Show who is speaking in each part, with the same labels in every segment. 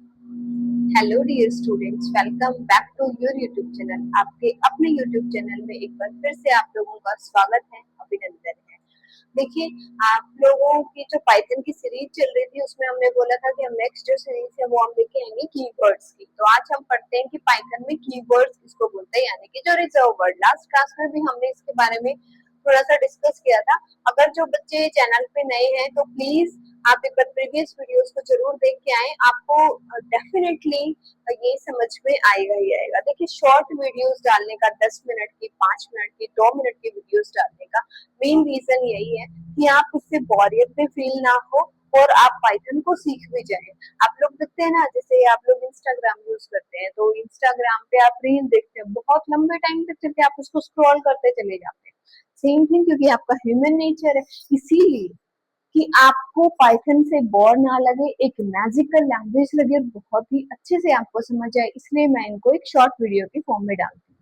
Speaker 1: Hello dear students, welcome back to your YouTube channel. आपके अपने YouTube channel में एक बार फिर से आप लोगों का स्वागत है, अभिनंदन है। देखिए, आप लोगों की जो पाइथन की सीरीज चल रही थी उसमें हमने बोला था कि हम नेक्स्ट जो सीरीज है वो हम लेके आएंगे कीवर्ड्स की। तो आज हम पढ़ते हैं कि पाइथन में कीवर्ड्स किसको बोलते हैं, यानी कि जो रिजर्व वर्ड। लास्ट क्लास में भी हमने इसके बारे में थोड़ा सा डिस्कस किया था। अगर जो बच्चे चैनल पे नए हैं तो प्लीज आप एक बार प्रीवियस वीडियोस को जरूर देख के आए, आपको डेफिनेटली ये समझ में आएगा ही आएगा। देखिए, शॉर्ट वीडियोस डालने का, 10 मिनट की, 5 मिनट की, 2 मिनट की वीडियोस डालने का मेन रीजन यही है कि आप उससे बोरियत में फील ना हो और आप पाइथन को सीख भी जाए। आप लोग देखते हैं ना, जैसे आप लोग इंस्टाग्राम यूज करते हैं तो इंस्टाग्राम पे आप रील देखते हैं, बहुत लंबे टाइम तक चलते आप उसको स्क्रॉल करते चले जाते हैं। सेम थिंग, क्योंकि आपका ह्यूमन नेचर है, इसीलिए कि आपको पाइथन से बोर ना लगे, एक मैजिकल लैंग्वेज लगे, बहुत ही अच्छे से आपको समझ आए, इसलिए मैं इनको एक शॉर्ट वीडियो के फॉर्म में डालती हूँ।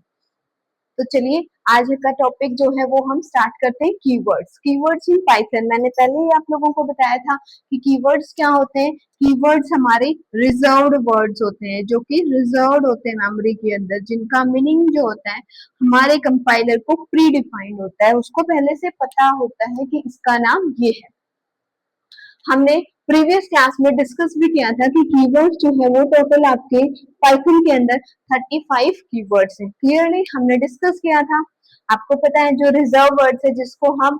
Speaker 1: तो चलिए, आज का टॉपिक जो है वो हम स्टार्ट करते हैं, कीवर्ड्स। कीवर्ड्स इन पाइथन, मैंने पहले ही आप लोगों को बताया था कि कीवर्ड्स क्या होते हैं। कीवर्ड्स हमारे रिजर्व्ड वर्ड्स होते हैं, जो कि रिजर्व्ड होते हैं मेमोरी के अंदर, जिनका मीनिंग जो होता है हमारे कंपाइलर को प्री डिफाइंड होता है, उसको पहले से पता होता है कि इसका नाम ये है। हमने प्रीवियस क्लास में डिस्कस भी किया था कि कीवर्ड्स जो है वो टोटल आपके पाइथन के अंदर 35 कीवर्ड्स हैं। क्लियरली हमने डिस्कस किया था। आपको पता है जो रिजर्व वर्ड्स है, जिसको हम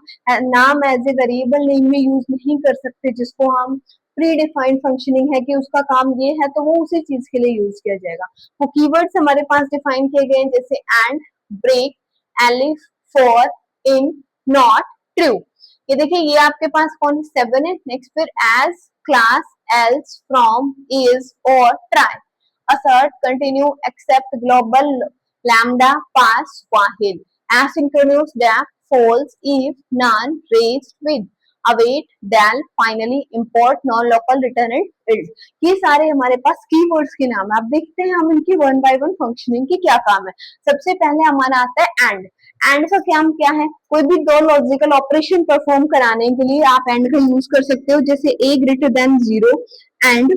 Speaker 1: नाम एज ए वेरिएबल नेम में यूज नहीं कर सकते, जिसको हम प्री डिफाइंड फंक्शनिंग है कि उसका काम ये है तो वो उसी चीज के लिए यूज किया जाएगा। वो कीवर्ड्स हमारे पास डिफाइन किए गए हैं, जैसे and, break, elif, for, in, not, true. ये देखिए, ये आपके पास कौन 7 है। नेक्स्ट फिर as, class, else, from, is, or, try, assert, continue, accept, global, lambda, pass, while, asynchronous, def, false, if, none, raised, with, await, del, finally, import, non local, return and else। ये सारे हमारे पास keywords के नाम है। अब देखते हैं हम इनकी वन बाय वन फंक्शनिंग की क्या काम है। सबसे पहले हमारा आता है एंड। एंड का काम क्या है? कोई भी दो लॉजिकल ऑपरेशन परफॉर्म कराने के लिए आप एंड का यूज कर सकते हो, जैसे a greater than 0 and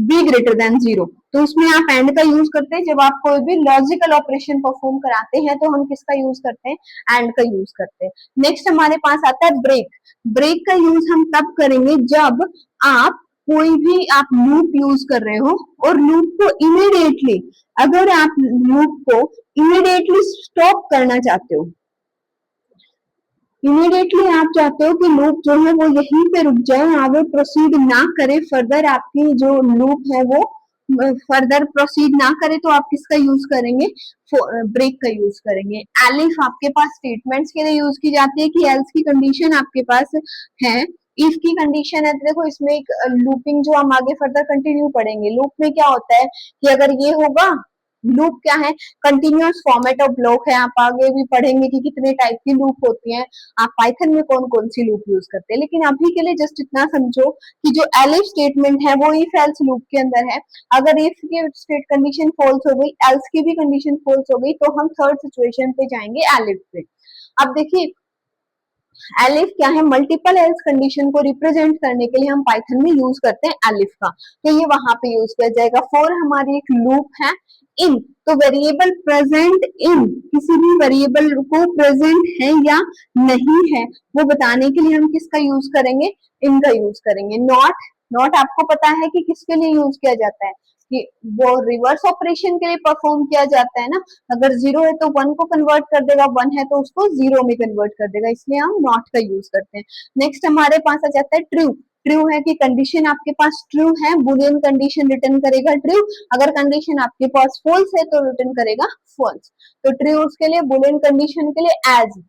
Speaker 1: b greater than 0। तो इसमें आप एंड का यूज करते हैं जब आप कोई भी लॉजिकल ऑपरेशन परफॉर्म कराते हैं, तो हम किसका यूज करते हैं? एंड का यूज करते हैं। नेक्स्ट हमारे पास आता है ब्रेक। ब्रेक का यूज हम तब करेंगे जब आप कोई भी आप लूप यूज कर रहे हो और लूप को इमीडिएटली, अगर आप लूप को इमीडिएटली स्टॉप करना चाहते हो, इमीडिएटली आप चाहते हो कि लूप जो है वो यहीं पे रुक जाए, आगे प्रोसीड ना करे, फर्दर आपकी जो लूप है वो फर्दर प्रोसीड ना करे, तो आप किसका यूज करेंगे? ब्रेक का यूज करेंगे। एलिफ आपके पास स्टेटमेंट्स के लिए यूज की जाती है कि एल्स की कंडीशन आपके पास है, इफ की कंडीशन है। तो देखो, इसमें एक लूपिंग जो हम आगे फर्दर कंटिन्यू पढ़ेंगे, लूप में क्या होता है कि अगर ये होगा, लूप क्या है? कंटिन्यूअस फॉर्मेट ऑफ ब्लॉक है। आप आगे भी पढ़ेंगे कि कितने टाइप की लूप होती हैं, आप पाइथन में कौन कौन सी लूप यूज करते हैं। लेकिन अभी के लिए जस्ट इतना समझो कि जो एलिफ स्टेटमेंट है वो इफ एल्स लूप के अंदर है। अगर इफ की स्टेट कंडीशन फॉल्स हो गई, एल्स की भी कंडीशन फॉल्स हो गई, तो हम थर्ड सिचुएशन पे जाएंगे, एलिफ पे। अब देखिए, एलिफ क्या है? मल्टीपल एल्स कंडीशन को रिप्रेजेंट करने के लिए हम पाइथन में यूज करते हैं एलिफ का, तो ये वहां पे यूज किया जाएगा। फॉर हमारी एक लूप है। इन, तो वेरिएबल प्रेजेंट इन, किसी भी वेरिएबल को प्रेजेंट है या नहीं है वो बताने के लिए हम किसका यूज करेंगे? इनका यूज करेंगे। नॉट, नॉट आपको पता है कि किसके लिए यूज किया जाता है? कि वो रिवर्स ऑपरेशन के लिए परफॉर्म किया जाता है ना। अगर 0 है तो 1 को कन्वर्ट कर देगा, 1 है तो उसको 0 में कन्वर्ट कर देगा, इसलिए हम नॉट का यूज करते हैं। नेक्स्ट हमारे पास आ जाता है ट्रू। ट्रू है कि कंडीशन आपके पास ट्रू है, बुलियन कंडीशन रिटर्न करेगा ट्रू। अगर कंडीशन आपके पास फॉल्स है तो रिटर्न करेगा फॉल्स। तो ट्रू उसके लिए, बुलियन कंडीशन के लिए एज।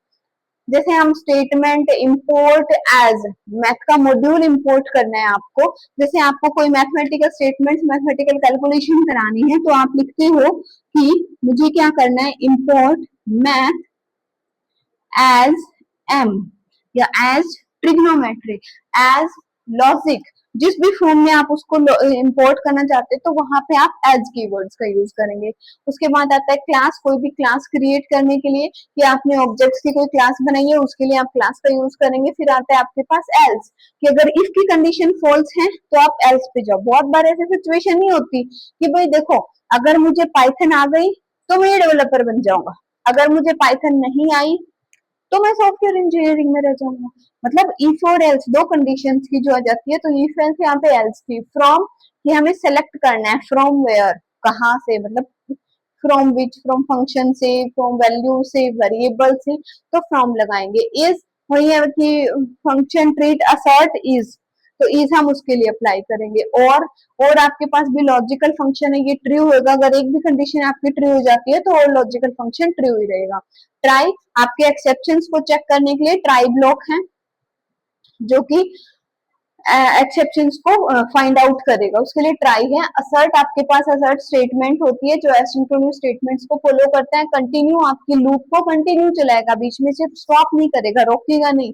Speaker 1: जैसे हम स्टेटमेंट इंपोर्ट एज, मैथ का मॉड्यूल इंपोर्ट करना है आपको, जैसे आपको कोई मैथमेटिकल स्टेटमेंट, मैथमेटिकल कैलकुलेशन करानी है, तो आप लिखते हो कि मुझे क्या करना है? इंपोर्ट मैथ एज एम, या एज ट्रिग्नोमेट्री, एज लॉजिक। जिस भी फॉर्म में आप उसको इंपोर्ट करना चाहते हैं तो वहां पे आप एज कीवर्ड्स का यूज करेंगे। उसके बाद आता है क्लास, कोई भी क्लास क्रिएट करने के लिए कि आपने ऑब्जेक्ट्स की कोई क्लास बनाई है उसके लिए आप क्लास का यूज करेंगे। फिर आता है आपके पास एल्स, कि अगर इफ की कंडीशन फॉल्स है तो आप एल्स पे जाओ। बहुत बार ऐसी सिचुएशन नहीं होती कि भाई देखो अगर मुझे पाइथन आ गई तो मैं डेवलपर बन जाऊंगा, अगर मुझे पाइथन नहीं आई तो मैं सॉफ्टवेयर इंजीनियरिंग में रह जाऊंगा। मतलब इफ और एल्स दो कंडीशंस की जो आ जाती है, तो इफ एल्स यहाँ पे एल्स थी। फ्रॉम कि हमें सेलेक्ट करना है, फ्रॉम वेयर कहाँ से, मतलब फ्रॉम विच, फ्रॉम फंक्शन से, फ्रॉम वैल्यू से, वेरिएबल से, तो फ्रॉम लगाएंगे। इज वही है कि फंक्शन ट्रीट असर्ट इज, तो इज हम उसके लिए अप्लाई करेंगे। और आपके पास भी लॉजिकल फंक्शन है, ये ट्रू होगा। अगर एक भी कंडीशन आपकी ट्रू हो जाती है तो और लॉजिकल फंक्शन ट्रू ही रहेगा। ट्राई आपके एक्सेप्शंस को चेक करने के लिए ट्राई ब्लॉक है जो कि एक्सेप्शंस को फाइंड आउट करेगा, उसके लिए ट्राई है। असर्ट आपके पास असर्ट स्टेटमेंट होती है जो एसिंक्रोनस स्टेटमेंट्स को फॉलो करता है। कंटिन्यू आपकी लूप को कंटिन्यू चलाएगा, बीच में से स्टॉप नहीं करेगा, रोकेगा नहीं।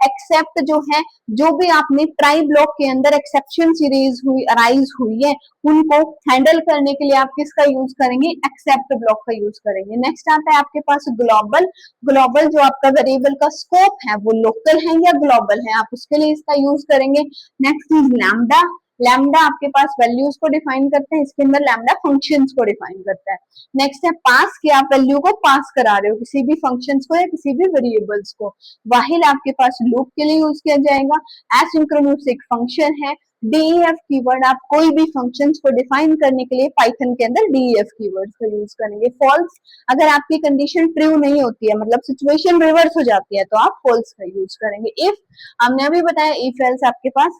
Speaker 1: एक्सेप्ट जो है, जो भी आपने ट्राई ब्लॉक के अंदर एक्सेप्शन सीरीज हुई अराइज हुई है उनको हैंडल करने के लिए आप किसका यूज करेंगे, एक्सेप्ट ब्लॉक का यूज करेंगे। नेक्स्ट आता है आपके पास ग्लोबल। ग्लोबल जो आपका वेरिएबल का स्कोप है वो लोकल है या ग्लोबल है, आप उसके लिए इसका यूज करेंगे। Next is lambda. लैम्डा आपके पास वैल्यूज को डिफाइन करते हैं, इसके अंदर लैम्डा फंक्शंस को डिफाइन करता है। नेक्स्ट है पास, कि आप वैल्यू को पास करा रहे हो किसी भी फंक्शंस को या किसी भी वेरिएबल्स को। वाहिल आपके पास लूप के लिए यूज किया जाएगा। एसिंक्रोनस एक फंक्शन है। डीईएफ कीवर्ड, आप कोई भी फंक्शंस को डिफाइन करने के लिए पाइथन के अंदर डीईएफ कीवर्ड्स का यूज करेंगे। फॉल्स, अगर आपकी कंडीशन ट्रू नहीं होती है, मतलब सिचुएशन रिवर्स हो जाती है, तो आप फॉल्स का यूज करेंगे। इफ हमने अभी बताया, इफ एल्स आपके पास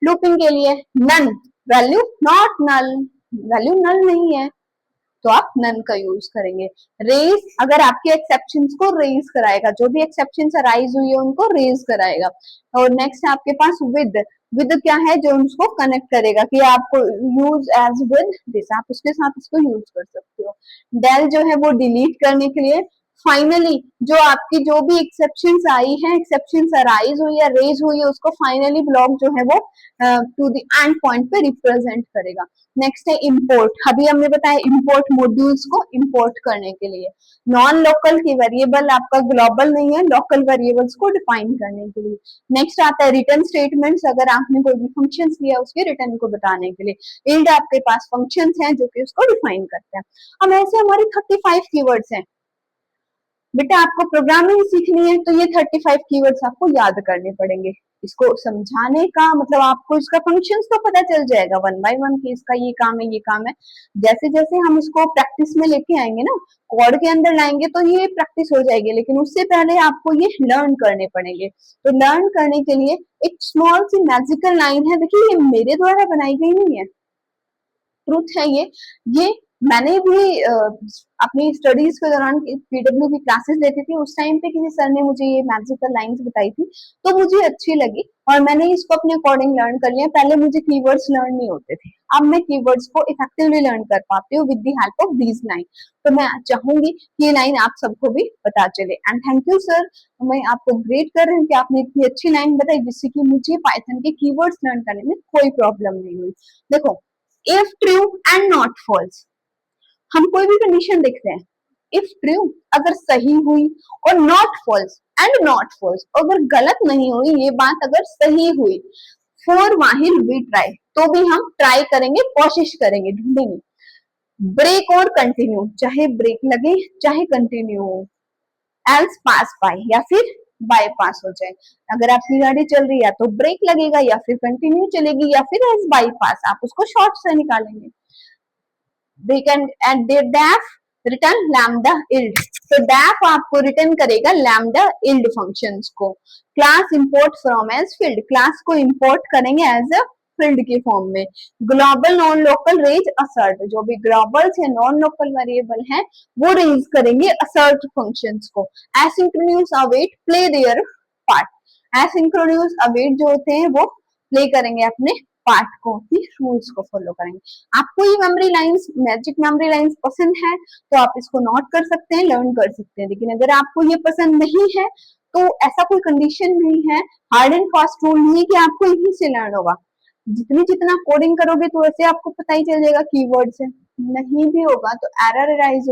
Speaker 1: लूपिंग के लिए none, value not null, value null नहीं है तो आप नन का यूज करेंगे। रेज, अगर आपके एक्सेप्शंस को रेज कराएगा, जो भी एक्सेप्शंस अराइज हुई है उनको रेज कराएगा। और नेक्स्ट है आपके पास विद। विद क्या है, जो उसको कनेक्ट करेगा, कि आपको यूज एज विद दिस, आप उसके साथ इसको यूज कर सकते हो। डेल जो है वो डिलीट करने के लिए। फाइनली जो आपकी जो भी एक्सेप्शंस आई है, एक्सेप्शंस अराइज हुई या रेज हुई है, उसको फाइनली ब्लॉक जो है वो टू द एंड पॉइंट पे रिप्रेजेंट करेगा। नेक्स्ट है इंपोर्ट, अभी हमने बताया इंपोर्ट मॉड्यूल्स को इंपोर्ट करने के लिए। नॉन लोकल की वेरिएबल आपका ग्लोबल नहीं है, लोकल वेरिएबल्स को डिफाइन करने के लिए। नेक्स्ट आता है रिटर्न स्टेटमेंट्स, अगर आपने कोई भी फंक्शंस लिया उसके रिटर्न को बताने के लिए। इल्ड आपके पास फंक्शंस हैं जो कि उसको डिफाइन करते हैं। अब ऐसे हमारी 35 कीवर्ड्स हैं। बेटा आपको प्रोग्रामिंग सीखनी है तो ये 35 कीवर्ड्स आपको याद करने पड़ेंगे। इसको समझाने का मतलब आपको इसका फंक्शंस तो पता चल जाएगा वन बाय वन कि इसका ये काम है, ये काम है। जैसे जैसे हम इसको प्रैक्टिस में लेके आएंगे ना, कोड के अंदर लाएंगे तो ये प्रैक्टिस हो जाएगी, लेकिन उससे पहले आपको ये लर्न करने पड़ेंगे। तो लर्न करने के लिए एक स्मॉल सी मैजिकल लाइन है, देखिए ये मेरे द्वारा बनाई गई नहीं है, ट्रूथ है ये मैंने भी अपनी स्टडीज के दौरान पीडब्ल्यू की क्लासेस लेती थी, उस टाइम पे किसी सर ने मुझे ये मैजिकल लाइंस बताई थी तो मुझे अच्छी लगी और मैंने इसको अपने अकॉर्डिंग लर्न कर लिया। पहले मुझे कीवर्ड्स लर्न नहीं होते थे, अब मैं कीवर्ड्स को इफेक्टिवली लर्न कर पाती हूँ with the help of these line. तो मैं चाहूंगी कि ये लाइन आप सबको भी पता चले। एंड थैंक यू सर, मैं आपको ग्रेट कर रही हूँ कि आपने इतनी अच्छी लाइन बताई जिससे कि मुझे पाइथन के कीवर्ड्स लर्न करने में कोई प्रॉब्लम नहीं हुई। देखो, if true and not false, हम कोई भी कंडीशन देखते हैं, इफ ट्रू अगर सही हुई और not false and not false अगर गलत नहीं हुई, ये बात अगर सही हुई, फॉर वाहिल वी ट्राई, तो भी हम ट्राई करेंगे, कोशिश करेंगे, ढूंढेंगे। ब्रेक और कंटिन्यू, चाहे ब्रेक लगे चाहे कंटिन्यू हो, एल्स पास बाय या फिर बाईपास हो जाए। अगर आपकी गाड़ी चल रही है तो ब्रेक लगेगा या फिर कंटिन्यू चलेगी या फिर एज बाईपास, आप उसको शॉर्ट से निकालेंगे। they can and they def return lambda yield, तो def आपको रिटर्न करेगा lambda yield फंक्शंस को। Class import from as field, class को इंपोर्ट करेंगे एज अ फील्ड के फॉर्म में। Global nonlocal raise assert, जो भी ग्लोबल या नॉन लोकल वेरिएबल है वो रेज करेंगे असर्ट फंक्शंस को। Asynchronous await play there part, asynchronous await जो होते हैं वो प्ले करेंगे अपने पार्ट को, ही रूल्स को फॉलो करेंगे। आपको ये memory lines, magic memory lines पसंद है तो आप इसको नोट कर सकते हैं, लर्न कर सकते हैं। लेकिन अगर आपको ये पसंद नहीं है तो ऐसा कोई कंडीशन नहीं है, हार्ड एंड फास्ट रूल नहीं है कि आपको यहीं से लर्न होगा। जितना कोडिंग करोगे तो वैसे आपको पता ही चल जाएगा कीवर्ड से, नहीं भी होगा तो एरर अराइज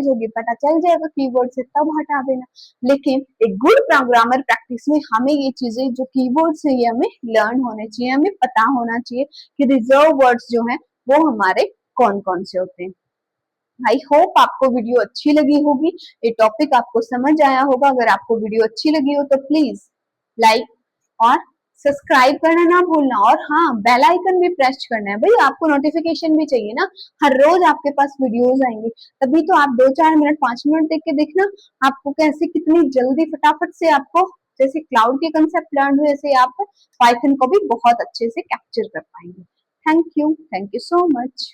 Speaker 1: होगी, पता चल जाएगा कीवर्ड से, तब हटा देना। लेकिन एक गुड प्रोग्रामर प्रैक्टिस में हमें ये चीजें जो कीवर्ड से ये हमें लर्न होने चाहिए, हमें पता होना चाहिए कि रिजर्व वर्ड्स जो है वो हमारे कौन कौन से होते हैं। आई होप आपको वीडियो अच्छी लगी होगी, ये टॉपिक आपको समझ आया होगा। अगर आपको वीडियो अच्छी लगी हो तो प्लीज लाइक और सब्सक्राइब करना ना भूलना, और हाँ बेल आइकन भी प्रेस करना है भाई, आपको नोटिफिकेशन भी चाहिए ना, हर रोज आपके पास वीडियोस आएंगे, तभी तो आप 2-4 मिनट 5 मिनट देख के देखना आपको कैसे कितनी जल्दी फटाफट से आपको जैसे क्लाउड के कंसेप्ट लर्न हुए ऐसे आप पाइथन को भी बहुत अच्छे से कैप्चर कर पाएंगे। Thank you so much.